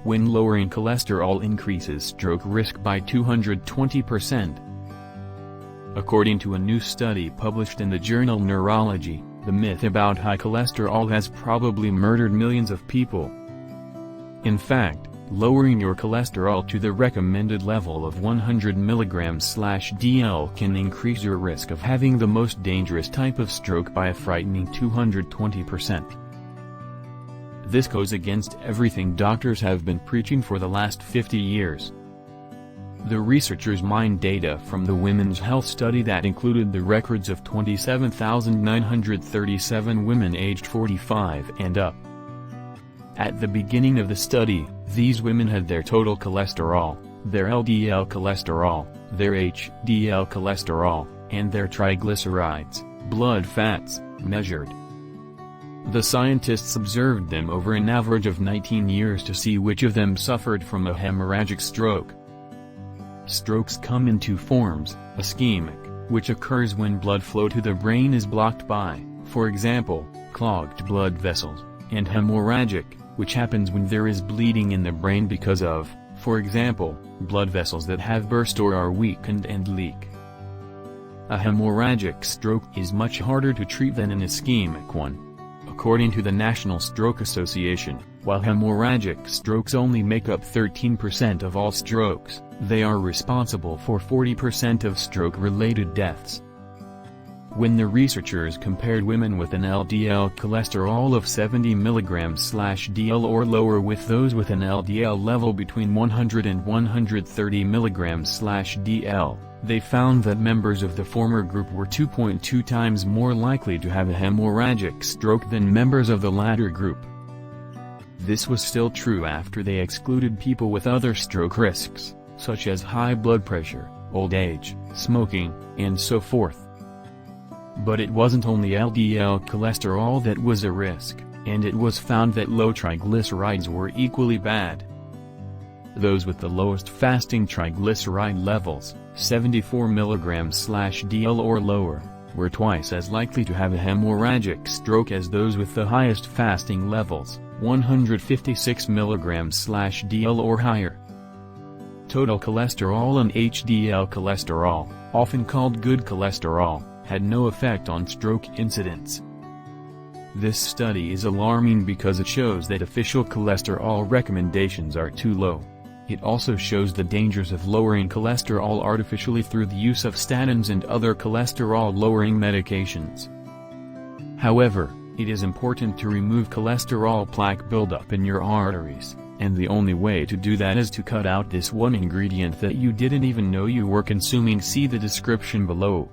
when lowering cholesterol increases stroke risk by 220%. According to a new study published in the journal Neurology, the myth about high cholesterol has probably murdered millions of people. In fact, lowering your cholesterol to the recommended level of 100 mg/dl can increase your risk of having the most dangerous type of stroke by a frightening 220%. This goes against everything doctors have been preaching for the last 50 years. The researchers mined data from the Women's Health Study that included the records of 27,937 women aged 45 and up. At the beginning of the study, these women had their total cholesterol, their LDL cholesterol, their HDL cholesterol, and their triglycerides, blood fats, measured. The scientists observed them over an average of 19 years to see which of them suffered from a hemorrhagic stroke. Strokes come in two forms: ischemic, which occurs when blood flow to the brain is blocked by, for example, clogged blood vessels, and hemorrhagic, which happens when there is bleeding in the brain because of, for example, blood vessels that have burst or are weakened and leak. A hemorrhagic stroke is much harder to treat than an ischemic one. According to the National Stroke Association, while hemorrhagic strokes only make up 13% of all strokes, they are responsible for 40% of stroke-related deaths. When the researchers compared women with an LDL cholesterol of 70 mg/dl or lower with those with an LDL level between 100 and 130 mg/dl, they found that members of the former group were 2.2 times more likely to have a hemorrhagic stroke than members of the latter group. This was still true after they excluded people with other stroke risks, such as high blood pressure, old age, smoking, and so forth. But it wasn't only LDL cholesterol that was a risk, and it was found that low triglycerides were equally bad. Those with the lowest fasting triglyceride levels, 74 mg/dl or lower, were twice as likely to have a hemorrhagic stroke as those with the highest fasting levels, 156 mg/dl or higher. Total cholesterol and HDL cholesterol, often called good cholesterol, had no effect on stroke incidence. This study is alarming because it shows that official cholesterol recommendations are too low. It also shows the dangers of lowering cholesterol artificially through the use of statins and other cholesterol-lowering medications. However, it is important to remove cholesterol plaque buildup in your arteries, and the only way to do that is to cut out this one ingredient that you didn't even know you were consuming. See the description below.